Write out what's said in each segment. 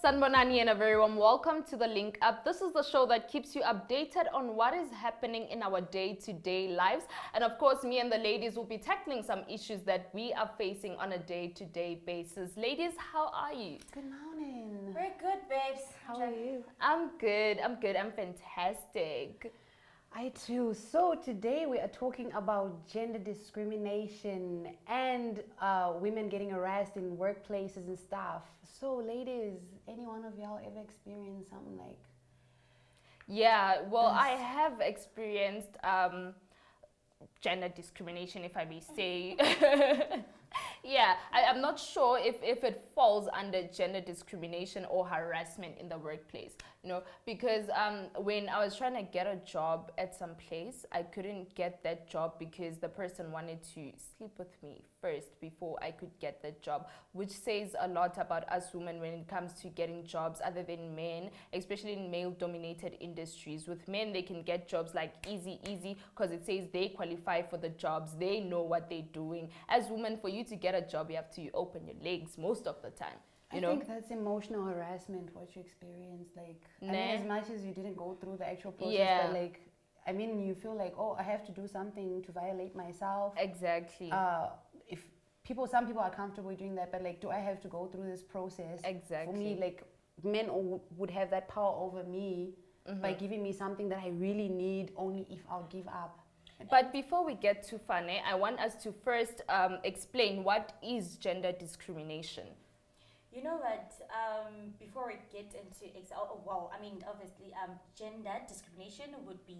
Sanbonani and a very warm welcome to the Link Up. This is the show that keeps you updated on what is happening in our day-to-day lives. And of course, me and the ladies will be tackling some issues that we are facing on a day-to-day basis. Ladies, how are you? Good morning. Very good, babes. How are you? I'm good, I'm fantastic. I too. So today we are talking about gender discrimination and women getting harassed in workplaces and stuff. So ladies, any one of y'all ever experienced something like? Yeah, well, I have experienced gender discrimination, if I may say. Yeah, I'm not sure if it falls under gender discrimination or harassment in the workplace, you know, because when I was trying to get a job at some place, I couldn't get that job because the person wanted to sleep with me first before I could get the job, which says a lot about us women when it comes to getting jobs other than men, especially in male-dominated industries. With men, they can get jobs like easy, because it says they qualify for the jobs, they know what they're doing. As women, for you to get a job, you have to open your legs most of the time. You know? I think that's emotional harassment, what you experienced. Like, I mean, as much as you didn't go through the actual process, but like, I mean, you feel like, oh, I have to do something to violate myself. Exactly. Some people are comfortable doing that, but like, do I have to go through this process? Exactly. For me, like, men would have that power over me by giving me something that I really need only if I'll give up. But before we get too far, I want us to first explain what is gender discrimination. You know that before we get into obviously, gender discrimination would be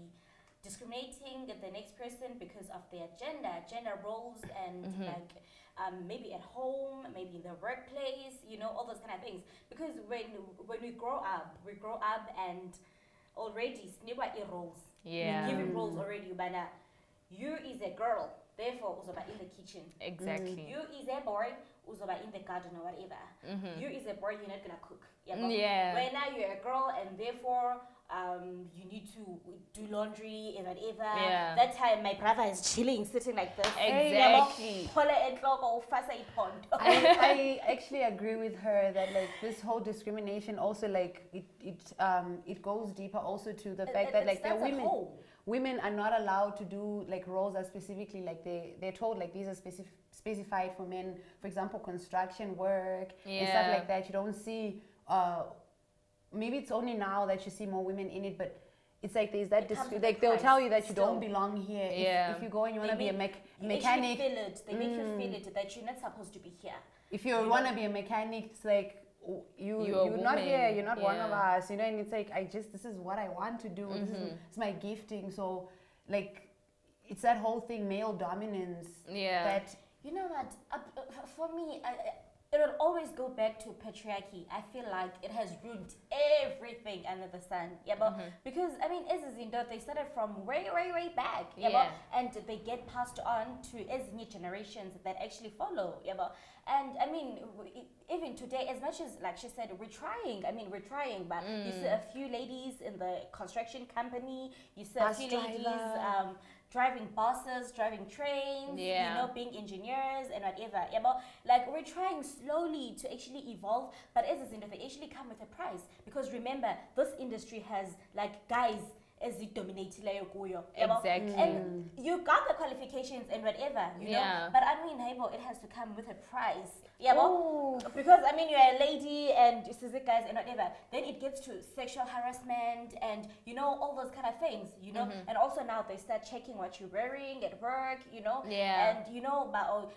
discriminating the next person because of their gender roles, and like maybe at home, maybe in the workplace, you know, all those kind of things. Because when we grow up and already sniba roles. Yeah. We give it roles already, but you is a girl, therefore uzoba in the kitchen. Exactly. You is a boy, uzoba in the garden or whatever. You is a boy, you're not gonna cook. Yeah. When now you're a girl and therefore you need to do laundry and whatever. Yeah. That time my brother is chilling, sitting like this. Exactly. I actually agree with her that like this whole discrimination also like it goes deeper also to the fact that like women are not allowed to do like roles that specifically like they're told like these are specified for men. For example, construction work and stuff like that. You don't see maybe it's only now that you see more women in it, but it's like there's that like they'll tell you that you don't belong here. If you go and you want to be a mechanic, they make you feel it that you're not supposed to be here. If you want to be a mechanic, it's like you're not here, you're not one of us, you know. And it's like this is what I want to do. It's my gifting. So like it's that whole thing, male dominance. That you know what? For me, it will always go back to patriarchy. I feel like it has ruined everything under the sun. But because I mean, as they started from way back. And they get passed on to as new generations that actually follow. And I mean, even today, as much as like she said, we're trying. But you see a few ladies in the construction company. You see a few ladies driving buses, driving trains, you know, being engineers and whatever. Like we're trying slowly to actually evolve, but as a they actually come with a price. Because remember, this industry has like guys as it dominates exactly. And you got the qualifications and whatever, you know. But I mean, it has to come with a price. Because I mean, you're a lady and you see the guys and whatever. Then it gets to sexual harassment and you know all those kind of things, you know. And also now they start checking what you're wearing at work, you know. And you know about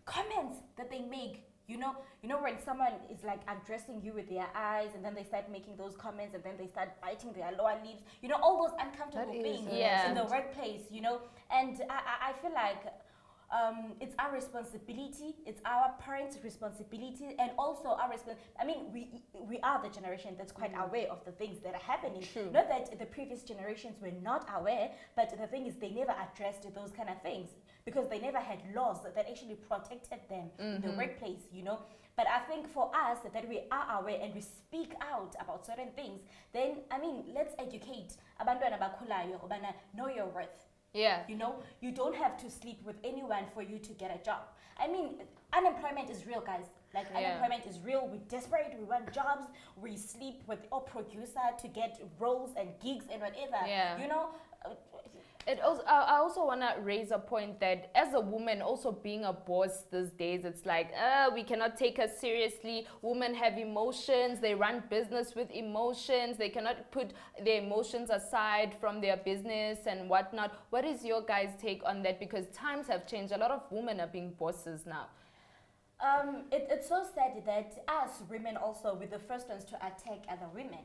comments that they make. You know when someone is like addressing you with their eyes and then they start making those comments and then they start biting their lower lips. You know, all those uncomfortable things in the workplace, you know. And I feel like it's our responsibility, it's our parents' responsibility, and also our I mean, we are the generation that's quite aware of the things that are happening. True. Not that the previous generations were not aware, but the thing is they never addressed those kind of things because they never had laws that actually protected them in the workplace, you know. But I think for us that we are aware and we speak out about certain things, then I mean, let's educate abantwana bakhulayo ubana know your worth. Yeah. You know, you don't have to sleep with anyone for you to get a job. I mean, unemployment is real, guys. Like, unemployment is real. We're desperate. We want jobs. We sleep with our producer to get roles and gigs and whatever. Yeah. You know? I also want to raise a point that as a woman, also being a boss these days, it's like, we cannot take us seriously. Women have emotions. They run business with emotions. They cannot put their emotions aside from their business and whatnot. What is your guys' take on that? Because times have changed. A lot of women are being bosses now. It's so sad that us women also we're the first ones to attack other women.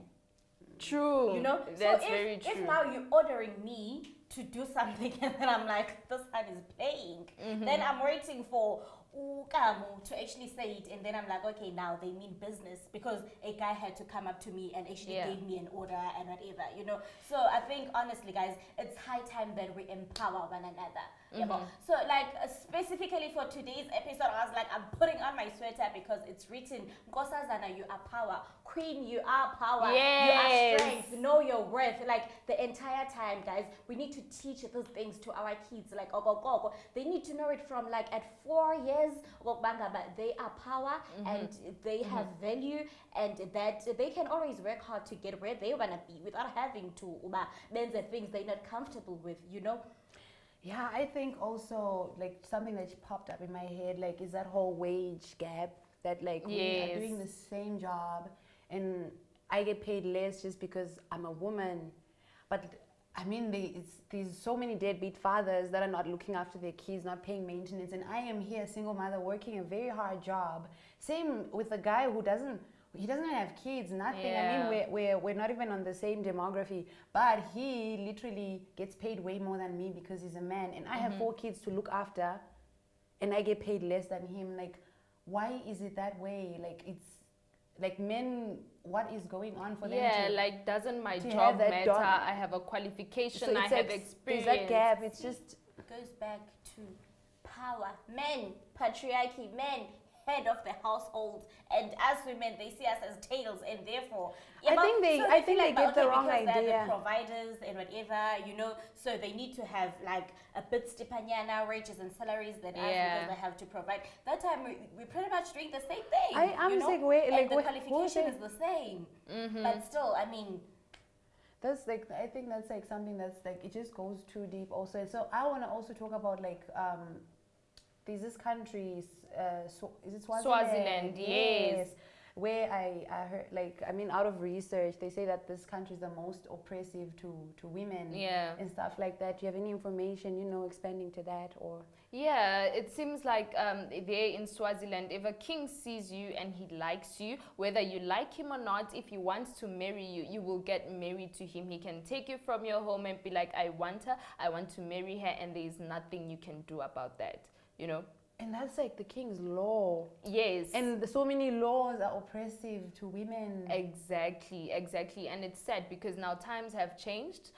True. You know, that's so very true. If now you're ordering me to do something and then I'm like, this time is playing, then I'm waiting for Ukamu to actually say it, and then I'm like, okay, now they mean business because a guy had to come up to me and actually gave me an order and whatever, you know. So I think honestly, guys, it's high time that we empower one another. So like specifically for today's episode, I was like, I'm putting on my sweater because it's written, Nkosazana, you are power. Queen, you are power. Yes. You are strength. Know your worth. Like the entire time, guys, we need to teach those things to our kids. Like, they need to know it from like at 4 years. They are power and they have value, and that they can always work hard to get where they want to be without having to the things they're not comfortable with, you know. Yeah, I think also like something that popped up in my head, like, is that whole wage gap that like we are doing the same job and I get paid less just because I'm a woman. But I mean, there's so many deadbeat fathers that are not looking after their kids, not paying maintenance, and I am here, a single mother, working a very hard job. Same with a guy who doesn't have kids, nothing. Yeah. I mean, we're not even on the same demography, but he literally gets paid way more than me because he's a man, and I have 4 kids to look after, and I get paid less than him. Like, why is it that way? Like, it's like men, what is going on for them? Like, doesn't my job matter? I have a qualification, so I have experience. There's that gap. It's just goes back to power. Men, patriarchy, men, head of the household, and as women they see us as tails, and therefore I think they get the wrong because idea. they're the providers and whatever, you know, so they need to have like a bit stipanyana wages and salaries than us because they have to provide. That time we're pretty much doing the same thing. I'm know? like, wait, and like the qualification is the same, but still, I mean, that's like, I think that's like something that's like, it just goes too deep also. So I want to also talk about like there's this country, is it Swaziland? Yes. Where I heard, like, I mean, out of research, they say that this country is the most oppressive to women and stuff like that. Do you have any information, you know, expanding to that? Or Yeah, it seems like there in Swaziland, if a king sees you and he likes you, whether you like him or not, if he wants to marry you, you will get married to him. He can take you from your home and be like, I want her, I want to marry her, and there is nothing you can do about that, you know? And that's like the king's law. Yes. And so many laws are oppressive to women. Exactly. And it's sad because now times have changed.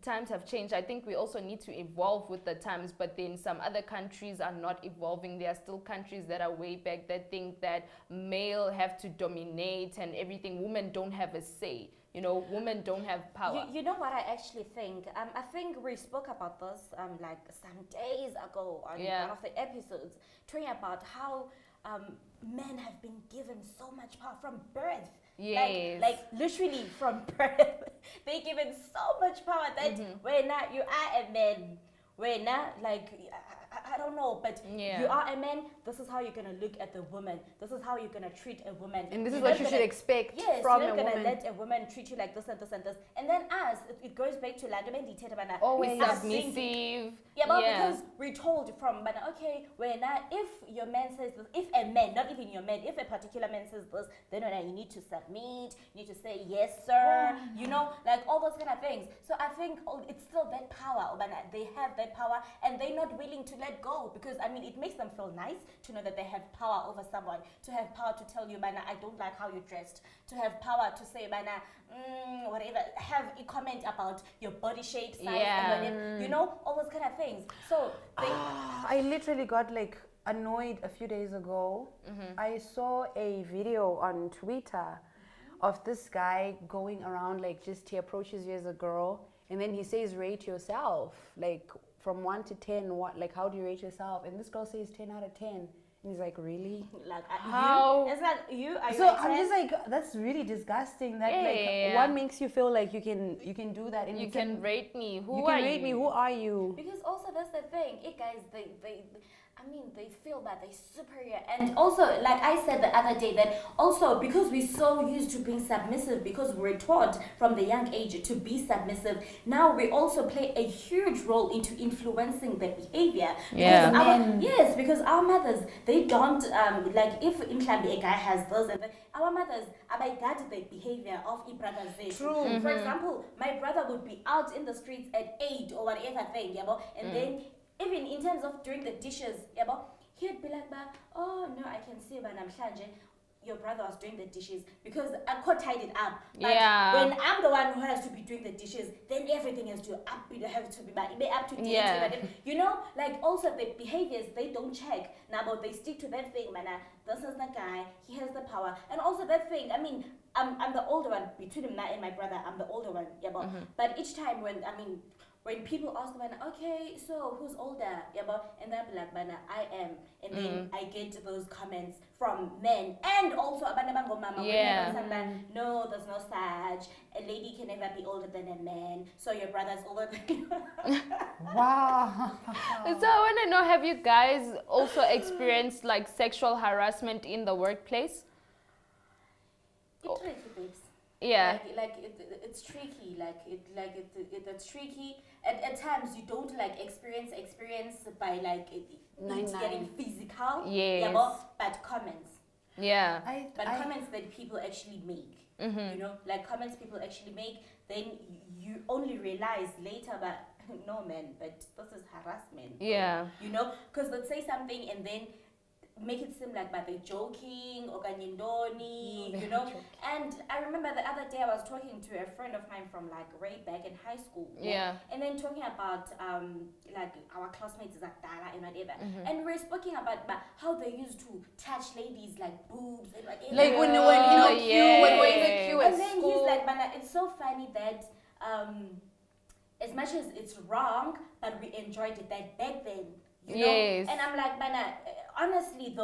I think we also need to evolve with the times, but then some other countries are not evolving. There are still countries that are way back that think that male have to dominate and everything. Women don't have a say. You know, women don't have power. You know what I actually think? I think we spoke about this like some days ago on one of the episodes, talking about how men have been given so much power from birth. Yes. Like literally from birth. They're given so much power that when you are a man, when like I don't know, but you are a man, this is how you're going to look at the woman. This is how you're going to treat a woman. And this is what you should expect from a woman. You're not going to let a woman treat you like this and this and this. And then us, it goes back to always submissive. Because we're told from, okay, if your man says this, if a man, not even your man, if a particular man says this, then you need to submit, you need to say, yes, sir, you know, like all those kind of things. So I think it's still that power, they have that power, and they're not willing to let go, because I mean it makes them feel nice to know that they have power over someone, to have power to tell you, I don't like how you dressed, to have power to say, whatever, have a comment about your body shape, size, and whatever, you know, all those kind of things. So I literally got like annoyed a few days ago. I saw a video on Twitter of this guy going around, like, just he approaches you as a girl and then he says rate yourself, like from 1 to 10, what, like how do you rate yourself? And this girl says 10 out of 10. And he's like, really? Like how? It's like you are. So I'm just like, that's really disgusting. That what makes you feel like you can do that? And you can rate me. Who are you? Who are you? Because also that's the thing. Guys, they feel that they're superior. And also, like I said the other day, that also because we're so used to being submissive, because we're taught from the young age to be submissive, now we also play a huge role into influencing the behavior. Yeah. Because our mothers, they don't, like if in a guy has those, and our mothers guard the behavior of his brothers. True. For example, my brother would be out in the streets at 8 or whatever thing, and then even in terms of doing the dishes, he'd be like, oh no, I can see when I'm Shanje, your brother was doing the dishes because I could tied it up. But when I'm the one who has to be doing the dishes, then everything has to be up to date. Yeah. You know, like also the behaviors, they don't check. Now, but they stick to that thing, man. This is the guy, he has the power. And also that thing, I mean, I'm the older one between him and my brother, I'm the older one. But each time when people ask me, okay, so who's older? And they'll be like, I am. And then I get those comments from men and also mama. No, there's no such. A lady can never be older than a man. So your brother's older than you. Wow. So I want to know, have you guys also experienced like sexual harassment in the workplace? It's tricky, babes. Yeah. It's tricky. It's tricky. At times you don't like experience by like it getting physical. Yes. But comments. Yeah. Comments that people actually make. You know, like comments people actually make. Then you only realize later that no man, but this is harassment. Yeah. You know, because they'll say something and then make it seem like they're joking or ganyindoni, you know. And I remember the other day I was talking to a friend of mine from like way back in high school. Yeah. And then talking about like our classmates Zakdala and whatever. And we're speaking about how they used to touch ladies like boobs and whatever. Like when we're in the queue at and then school. he's like, man, it's so funny that as much as it's wrong, but we enjoyed it that back then. You know? Yes. And I'm like, man, honestly,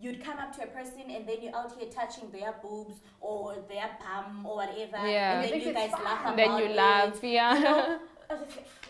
you'd come up to a person and then you're out here touching their boobs or their bum or whatever. Yeah. And then you guys laugh about then you laugh, yeah. You know?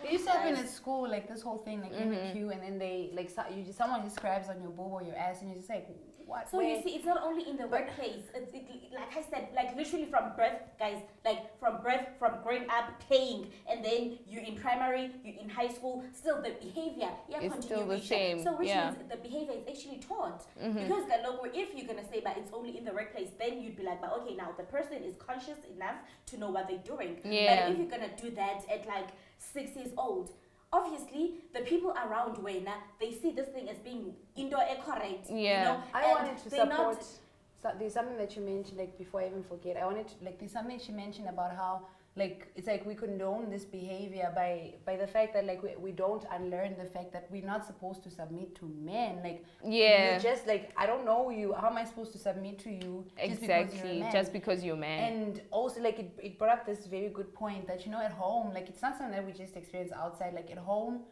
It used to happen at school, like this whole thing, like in the queue, and then they like someone just grabs on your boob or your ass, and you're just like, what? So you see, it's not only in the workplace. Like I said, like literally from birth, guys. Like from growing up, playing, and then you're in primary, you're in high school. Still, the behavior, it's still the same. So which means the behavior is actually taught. Because if you're gonna say, but it's only in the workplace, then you'd be like, but okay, now the person is conscious enough to know what they're doing. Yeah. But if you're gonna do that at like 6 years old, obviously the people around when they see this thing as being indoor correct. Yeah. You know? I wanted to support. There's something that you mentioned, like before I even forget. There's something she mentioned about how like it's like we condone this behavior by the fact that like we don't unlearn the fact that we're not supposed to submit to men. Like you're just like, I don't know you. How am I supposed to submit to you? Exactly. Just because you're a man. And also like it brought up this very good point that, you know, at home, like it's not something that we just experience outside. Like at home,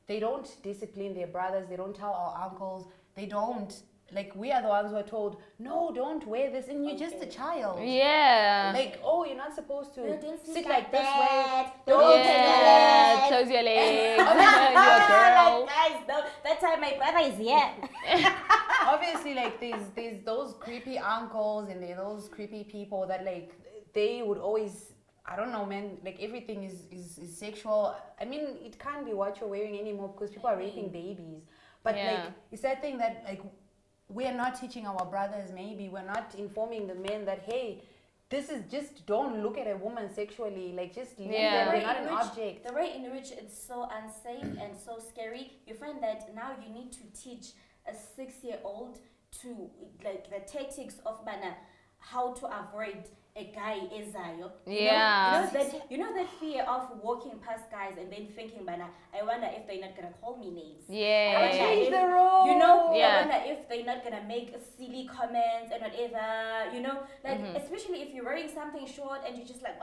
they don't discipline their brothers. They don't tell our uncles. They don't. Like, we are the ones who are told, no, don't wear this, and you're just a child. Yeah. Like, oh, you're not supposed to sit like this way. Don't close your legs. You're a girl. Like, guys, that time my brother is here. Obviously, like, there's those creepy uncles and there's those creepy people that, like, they would always, I don't know, man, like, everything is sexual. I mean, it can't be what you're wearing anymore because people are raping babies. But, like, it's that thing that, like, we are not teaching our brothers, maybe we're not informing the men that, hey, this is just, don't look at a woman sexually, like just leave them, they're not an object. The way in which it's so unsafe and so scary, you find that now you need to teach a 6-year-old to like the tactics of how to avoid a guy ezayo. You know that fear of walking past guys and then thinking, I wonder if they're not gonna call me names. Change the role. You know, I wonder if they're not gonna make silly comments and whatever. You know, like especially if you're wearing something short and you're just like,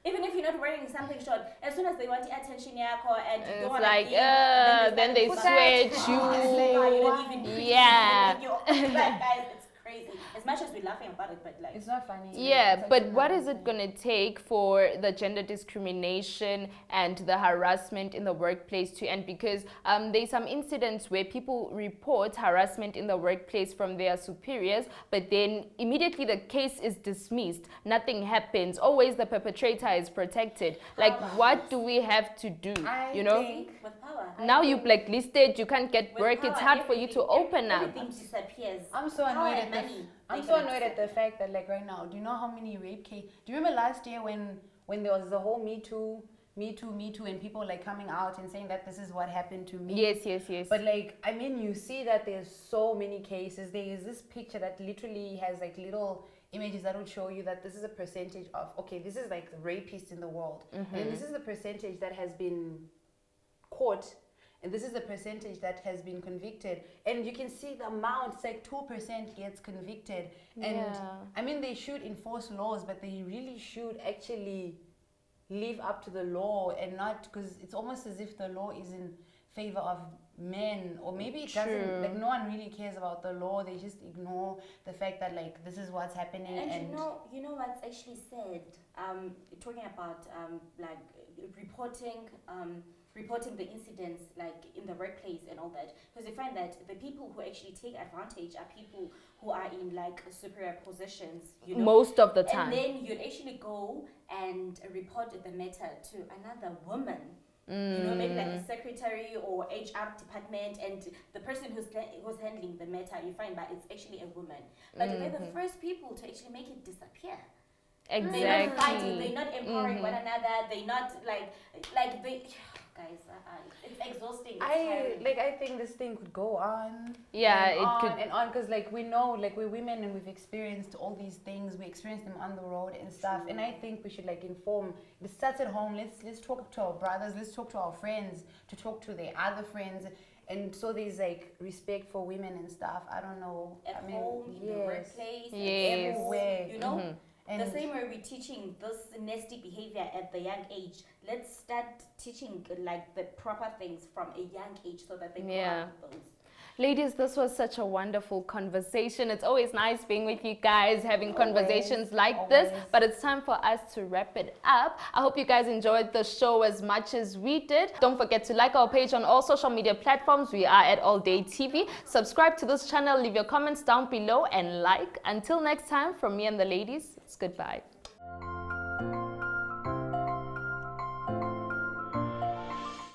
Even if you're not wearing something short, as soon as they want the attention and you don't It's want to like, give, then they switch you. You don't even Yeah. like, guys, it's crazy. As much as we're laughing about it, but like it's not funny. Yeah, but what is it going to take for the gender discrimination and the harassment in the workplace to end? Because there's some incidents where people report harassment in the workplace from their superiors, but then immediately the case is dismissed. Nothing happens. Always the perpetrator is protected. Like, what do we have to do? I think with power. Now you blacklisted, you can't get With work, power, it's hard for you to open up. Everything disappears. I'm so Power annoyed and at money, I'm they so cannot annoyed at the disappear. fact that like right now, do you know how many rape cases? Do you remember last year when there was the whole Me Too, and people like coming out and saying that this is what happened to me? Yes. But like, I mean, you see that there's so many cases. There is this picture that literally has like little images that would show you that this is a percentage of, okay, this is like the rapists in the world. And this is the percentage that has been caught. And this is the percentage that has been convicted. And you can see the amount, it's like 2% gets convicted. And I mean, they should enforce laws, but they really should actually live up to the law and not, because it's almost as if the law is in favor of men, or maybe it doesn't, like no one really cares about the law. They just ignore the fact that like this is what's happening. And you know what's actually said, talking about like reporting the incidents like in the workplace and all that, because you find that the people who actually take advantage are people who are in like superior positions, you know, most of the time. And then you'd actually go and report the matter to another woman, you know, maybe like a secretary or HR department, and the person who's handling the matter, you find that it's actually a woman, but they're the first people to actually make it disappear. Exactly. They're not fighting, they're not empowering one another, they're not like they guys, it's exhausting. I think this thing could go on. Yeah, and it on could. and on, because like we know, like we're women and we've experienced all these things. We experience them on the road and stuff. And I think we should like inform. It starts at home. Let's talk to our brothers. Let's talk to our friends. To talk to their other friends. And so there's like respect for women and stuff. I don't know. At home, in the workplace, everywhere. You know. And the same way we're teaching this nasty behavior at the young age, let's start teaching like the proper things from a young age so that they grow up with those. Ladies, this was such a wonderful conversation. It's always nice being with you guys, having conversations like this, but it's time for us to wrap it up. I hope you guys enjoyed the show as much as we did. Don't forget to like our page on all social media platforms. We are at All Day TV. Subscribe to this channel, leave your comments down below, and like. Until next time, from me and the ladies, it's goodbye.